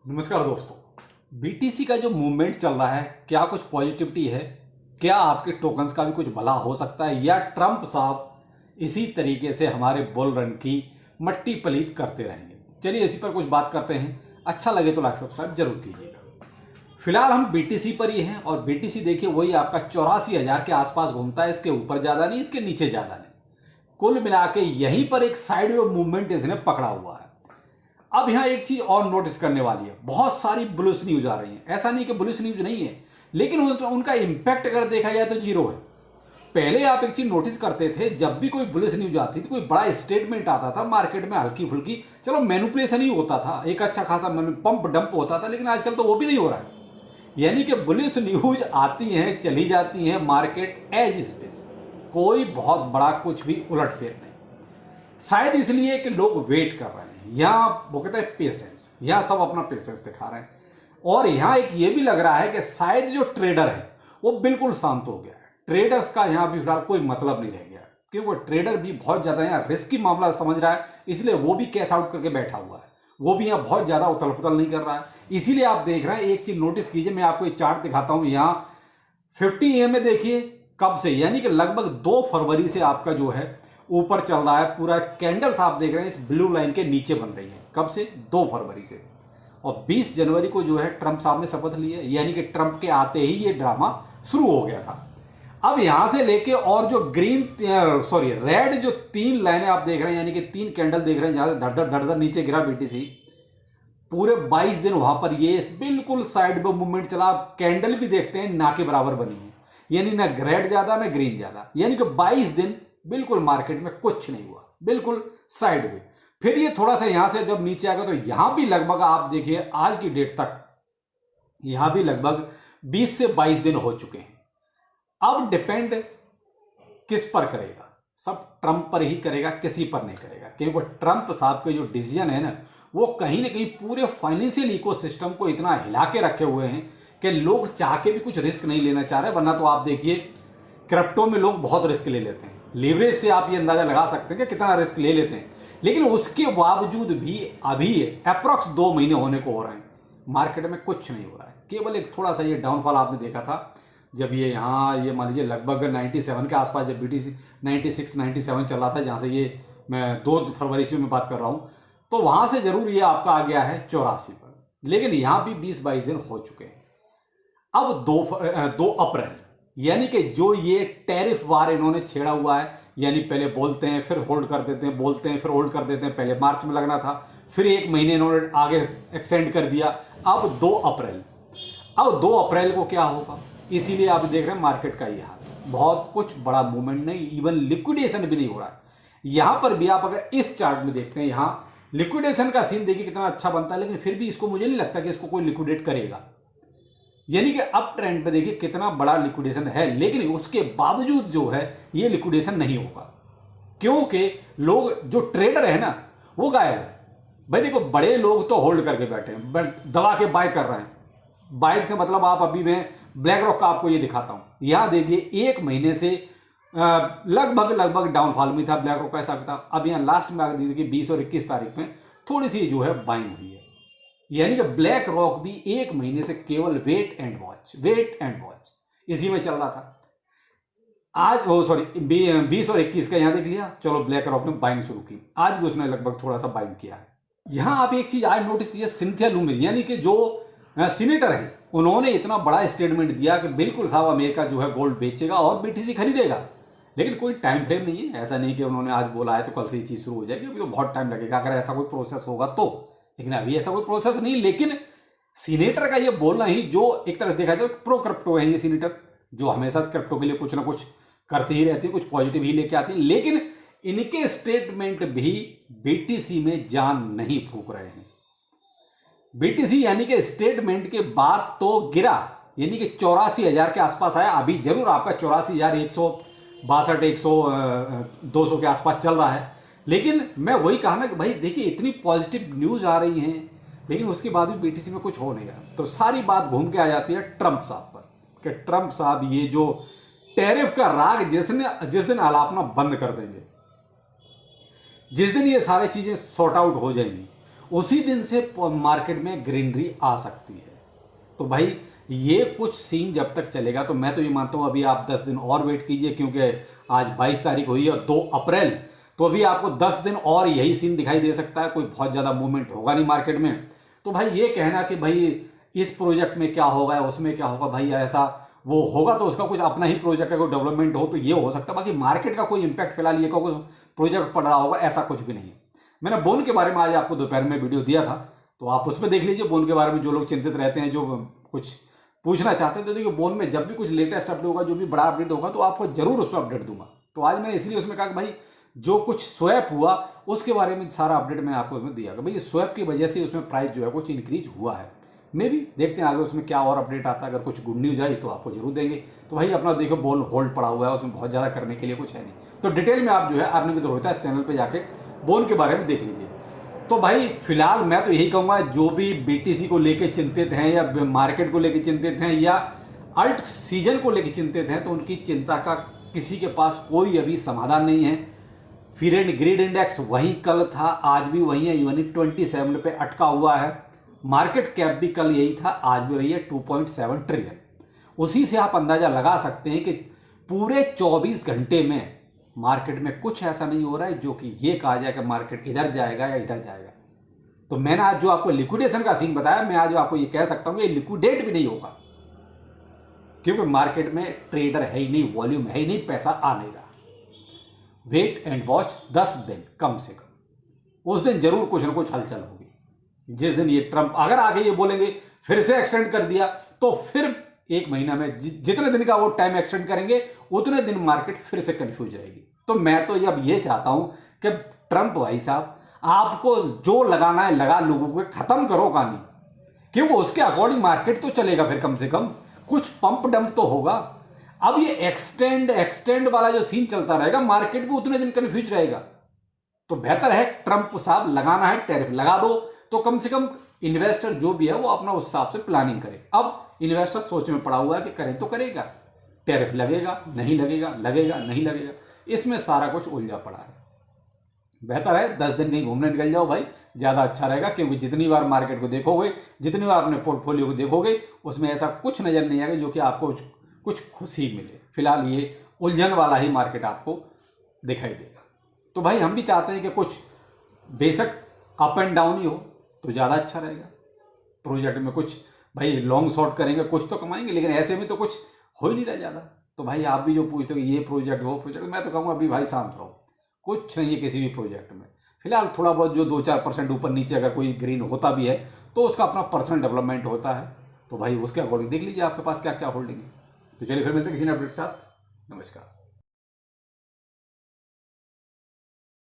नमस्कार दोस्तों। बीटीसी का जो मूवमेंट चल रहा है, क्या कुछ पॉजिटिविटी है? क्या आपके टोकन्स का भी कुछ भला हो सकता है, या ट्रंप साहब इसी तरीके से हमारे बुल रन की मट्टी पलीत करते रहेंगे? चलिए इसी पर कुछ बात करते हैं। अच्छा लगे तो लाइक सब्सक्राइब जरूर कीजिएगा। फिलहाल हम बीटीसी पर ही हैं, और बीटीसी देखिए वही आपका 84,000 के आसपास घूमता है। इसके ऊपर ज़्यादा नहीं, इसके नीचे ज़्यादा नहीं। कुल मिला के यहीं पर एक साइड में मूवमेंट इसने पकड़ा हुआ है। अब यहाँ एक चीज और नोटिस करने वाली है, बहुत सारी बुलिश न्यूज आ रही है। ऐसा नहीं कि बुलिश न्यूज नहीं है, लेकिन उनका इंपैक्ट अगर देखा जाए तो जीरो है। पहले आप एक चीज नोटिस करते थे, जब भी कोई बुलिश न्यूज आती थी, कोई बड़ा स्टेटमेंट आता था मार्केट में, हल्की फुल्की चलो मैनिपुलेशन ही होता था, एक अच्छा खासा पंप डंप होता था, लेकिन आजकल तो वो भी नहीं हो रहा है। यानी कि बुलिश न्यूज आती हैं, चली जाती हैं, मार्केट एज इट इज, कोई बहुत बड़ा कुछ भी उलटफेर नहीं। शायद इसलिए कि लोग वेट कर रहे हैं। यहाँ वो कहते हैं पेशेंस, यहाँ सब अपना पेशेंस दिखा रहे हैं। और यहाँ एक ये भी लग रहा है कि शायद जो ट्रेडर है वो बिल्कुल शांत हो गया है। ट्रेडर्स का यहाँ भी फिलहाल कोई मतलब नहीं रह गया, क्योंकि ट्रेडर भी बहुत ज़्यादा यहाँ रिस्की मामला समझ रहा है, इसलिए वो भी कैश आउट करके बैठा हुआ है। वो भी यहाँ बहुत ज़्यादा उथल पुथल नहीं कर रहा है। इसीलिए आप देख रहे हैं, एक चीज़ नोटिस कीजिए, मैं आपको एक चार्ट दिखाता हूँ। यहाँ 50 में देखिए कब से, यानी कि लगभग 2 फरवरी से आपका जो है ऊपर चल रहा है। पूरा कैंडल्स आप देख रहे हैं इस ब्लू लाइन के नीचे बन रही है। कब से? 2 फरवरी से। और 20 जनवरी को जो है ट्रंप साहब ने शपथ ली है, यानी कि ट्रंप के आते ही ये ड्रामा शुरू हो गया था। अब यहां से लेके और जो रेड जो 3 लाइनें आप देख रहे हैं, यानी कि 3 कैंडल देख रहे हैं जहां से धड़ धड़ धड़ नीचे गिरा बीटीसी, पूरे 22 दिन वहां पर ये बिल्कुल साइड में मूवमेंट चला। कैंडल भी देखते हैं ना के बराबर बनी है, यानी ना रेड ज्यादा ना ग्रीन ज्यादा, यानी कि 22 दिन बिल्कुल मार्केट में कुछ नहीं हुआ, बिल्कुल साइड में। फिर ये थोड़ा सा यहां से जब नीचे आ गया, तो यहां भी लगभग आप देखिए आज की डेट तक यहां भी लगभग 20 से 22 दिन हो चुके हैं। अब डिपेंड किस पर करेगा? सब ट्रंप पर ही करेगा, किसी पर नहीं करेगा, क्योंकि ट्रंप साहब के जो डिसीजन है ना, वो कहीं ना कहीं पूरे फाइनेंशियल इकोसिस्टम को इतना हिला के रखे हुए हैं कि लोग चाह के भी कुछ रिस्क नहीं लेना चाह रहे। वरना तो आप देखिए क्रिप्टो में लोग बहुत रिस्क ले लेते हैं। लीवरेज से आप ये अंदाजा लगा सकते हैं कि कितना रिस्क ले लेते हैं, लेकिन उसके बावजूद भी अभी अप्रॉक्स 2 महीने होने को हो रहे हैं, मार्केट में कुछ नहीं हो रहा है। केवल एक थोड़ा सा ये डाउनफॉल आपने देखा था, जब ये यहाँ ये मान लीजिए लगभग 97 के आसपास, जब बीटीसी 96 97 चल रहा था, जहाँ से ये मैं 2 फरवरी से मैं बात कर रहा हूँ, तो वहाँ से जरूर ये आपका आ गया है 84 पर, लेकिन यहाँ भी 20-22 दिन हो चुके हैं। अब 2 अप्रैल, यानी कि जो ये टैरिफ वार इन्होंने छेड़ा हुआ है, यानी पहले बोलते हैं फिर होल्ड कर देते हैं, बोलते हैं फिर होल्ड कर देते हैं। पहले मार्च में लगना था, फिर 1 महीने इन्होंने आगे एक्सटेंड कर दिया। अब 2 अप्रैल, अब 2 अप्रैल को क्या होगा? इसीलिए आप देख रहे हैं मार्केट का ये हाल, बहुत कुछ बड़ा मूवमेंट नहीं, इवन लिक्विडेशन भी नहीं हो रहा है। यहां पर भी आप अगर इस चार्ट में देखते हैं, यहां लिक्विडेशन का सीन देखिए कितना अच्छा बनता है, लेकिन फिर भी इसको मुझे नहीं लगता कि इसको कोई लिक्विडेट करेगा। यानी कि अप ट्रेंड पे देखिए कितना बड़ा लिक्विडेशन है, लेकिन उसके बावजूद जो है ये लिक्विडेशन नहीं होगा, क्योंकि लोग जो ट्रेडर है ना वो गायब है। भाई देखो, बड़े लोग तो होल्ड करके बैठे हैं, दबा के बाय कर रहे हैं। बाइक से मतलब आप अभी मैं ब्लैक रॉक का आपको ये दिखाता हूं। यहां देखिए 1 महीने से लगभग डाउनफॉल में था ब्लैक रॉक, ऐसा था। अब यहां लास्ट में आकर देखिए 20 और 21 तारीख में थोड़ी सी जो है बाइंग हुई है। यानी कि ब्लैक रॉक भी 1 महीने से केवल वेट एंड वॉच इसी में चल रहा था। आज 20 और 21 का यहां देख लिया, चलो ब्लैक रॉक ने बाइंग शुरू की, आज भी उसने लगभग थोड़ा सा बाइंग किया है। यहां आप एक चीज आज नोटिस कीजिए, सिंथिया लूमिस यानी कि जो सीनेटर है, उन्होंने इतना बड़ा स्टेटमेंट दिया कि बिल्कुल साहब अमेरिका जो है गोल्ड बेचेगा और बीटीसी खरीदेगा, लेकिन कोई टाइम फ्रेम नहीं है। ऐसा नहीं कि उन्होंने आज बोला है तो कल से ये चीज़ शुरू हो जाएगी, अभी तो बहुत टाइम लगेगा अगर ऐसा कोई प्रोसेस होगा तो। लेकिन अभी ऐसा कोई प्रोसेस नहीं। लेकिन सीनेटर का ये बोलना ही, जो एक तरह से देखा जाए प्रो क्रिप्टो है ये सीनेटर, जो हमेशा क्रिप्टो के लिए कुछ ना कुछ करती ही रहती है, कुछ पॉजिटिव ही लेके आती है, लेकिन इनके स्टेटमेंट भी बीटीसी में जान नहीं फूक रहे हैं। बीटीसी यानी कि स्टेटमेंट के बाद तो गिरा, यानी कि 84,000 के आसपास आया। अभी जरूर आपका 84,162 200 के आसपास चल रहा है, लेकिन मैं वही कहा ना कि भाई देखिए इतनी पॉजिटिव न्यूज आ रही हैं, लेकिन उसके बाद भी बीटीसी में कुछ हो नहीं रहा। तो सारी बात घूम के आ जाती है ट्रंप साहब पर, कि ट्रंप साहब ये जो टैरिफ का राग जिस दिन आलापना बंद कर देंगे, जिस दिन ये सारी चीजें सॉर्ट आउट हो जाएंगी, उसी दिन से मार्केट में ग्रीनरी आ सकती है। तो भाई ये कुछ सीन जब तक चलेगा, तो मैं तो ये मानता हूँ अभी आप 10 दिन और वेट कीजिए, क्योंकि आज 22 तारीख हुई है 2 अप्रैल, तो अभी आपको 10 दिन और यही सीन दिखाई दे सकता है। कोई बहुत ज़्यादा मूवमेंट होगा नहीं मार्केट में। तो भाई ये कहना कि भाई इस प्रोजेक्ट में क्या होगा, उसमें क्या होगा, भाई ऐसा वो होगा तो उसका कुछ अपना ही प्रोजेक्ट है, कोई डेवलपमेंट हो तो ये हो सकता है। बाकी मार्केट का कोई इंपैक्ट फिलहाल ये कोई प्रोजेक्ट पड़ रहा होगा ऐसा कुछ भी नहीं है। मैंने बोन के बारे में आज आपको दोपहर में वीडियो दिया था, तो आप उसमें देख लीजिए। बोन के बारे में जो लोग चिंतित रहते हैं, जो कुछ पूछना चाहते हैं, तो देखिए बोन में जब भी कुछ लेटेस्ट अपडेट होगा, जो भी बड़ा अपडेट होगा, तो आपको जरूर उस पर अपडेट दूंगा। तो आज मैंने इसलिए उसमें कहा कि भाई जो कुछ स्वैप हुआ उसके बारे में सारा अपडेट मैंने आपको उसमें दिया कि भाई स्वैप की वजह से उसमें प्राइस जो है कुछ इंक्रीज हुआ है। मे भी देखते हैं आगे उसमें क्या और अपडेट आता है। अगर कुछ गुड न्यूज आई तो आपको जरूर देंगे। तो भाई अपना देखो बोन होल्ड पड़ा हुआ है, उसमें बहुत ज़्यादा करने के लिए कुछ है नहीं। तो डिटेल में आप जो है अर्निंग विद रोहित इस चैनल पर जाके बोन के बारे में देख लीजिए। तो भाई फिलहाल मैं तो यही कहूँगा, जो भी BTC को लेके चिंतित हैं या मार्केट को लेके चिंतित हैं या अल्ट सीजन को लेके चिंतित हैं, तो उनकी चिंता का किसी के पास कोई अभी समाधान नहीं है। फिर एंड ग्रीड इंडेक्स वहीं कल था, आज भी वहीं है, यानी 27 पे अटका हुआ है। मार्केट कैप भी कल यही था, आज भी वही है 2.7 ट्रिलियन। उसी से आप अंदाजा लगा सकते हैं कि पूरे 24 घंटे में मार्केट में कुछ ऐसा नहीं हो रहा है जो कि ये कहा जाए कि मार्केट इधर जाएगा या इधर जाएगा। तो मैंने आज जो आपको लिक्विडेशन का सीन बताया, मैं आज आपको ये कह सकता हूँ कि लिक्विडेट भी नहीं होगा, क्योंकि मार्केट में ट्रेडर है ही नहीं, वॉल्यूम है ही नहीं, पैसा आ नहीं रहा। वेट एंड वॉच 10 दिन कम से कम, उस दिन जरूर कुछ ना कुछ हलचल होगी। जिस दिन ये ट्रंप अगर आगे ये बोलेंगे फिर से एक्सटेंड कर दिया, तो फिर 1 महीना में जितने दिन का वो टाइम एक्सटेंड करेंगे उतने दिन मार्केट फिर से कंफ्यूज रहेगी। तो मैं तो अब ये चाहता हूं कि ट्रंप भाई साहब, आपको जो लगाना है लगा, लोगों को खत्म करो कहानी, क्योंकि उसके अकॉर्डिंग मार्केट तो चलेगा। फिर कम से कम कुछ पंप डंप तो होगा। अब ये एक्सटेंड वाला जो सीन चलता रहेगा, मार्केट भी उतने दिन कंफ्यूज रहेगा। तो बेहतर है ट्रंप साहब, लगाना है टैरिफ लगा दो, तो कम से कम इन्वेस्टर जो भी है वो अपना उस हिसाब से प्लानिंग करे। अब इन्वेस्टर सोच में पड़ा हुआ है कि करें तो करेगा, टैरिफ लगेगा नहीं लगेगा, लगेगा नहीं लगेगा, इसमें सारा कुछ उलझा पड़ा है। बेहतर है 10 दिन कहीं घूमने निकल जाओ भाई, ज़्यादा अच्छा रहेगा। क्योंकि जितनी बार मार्केट को देखोगे, जितनी बार अपने पोर्टफोलियो को देखोगे, उसमें ऐसा कुछ नज़र नहीं आएगा जो कि आपको कुछ खुशी मिले। फिलहाल ये उलझन वाला ही मार्केट आपको दिखाई देगा। तो भाई हम भी चाहते हैं कि कुछ बेशक अप एंड डाउन ही हो तो ज़्यादा अच्छा रहेगा। प्रोजेक्ट में कुछ भाई लॉन्ग शॉर्ट करेंगे, कुछ तो कमाएंगे, लेकिन ऐसे में तो कुछ हो ही नहीं रहा ज़्यादा। तो भाई आप भी जो पूछते हो कि ये प्रोजेक्ट वो प्रोजेक्ट, मैं तो कहूँगा अभी भाई शांत रहो, कुछ नहीं है किसी भी प्रोजेक्ट में। फिलहाल थोड़ा बहुत जो 2-4% ऊपर नीचे अगर कोई ग्रीन होता भी है तो उसका अपना पर्सनल डेवलपमेंट होता है। तो भाई उसके अकॉर्डिंग देख लीजिए आपके पास क्या क्या होल्डिंग है। तो चलिए फिर मिलते हैं किसी ने अपडेट के साथ। नमस्कार।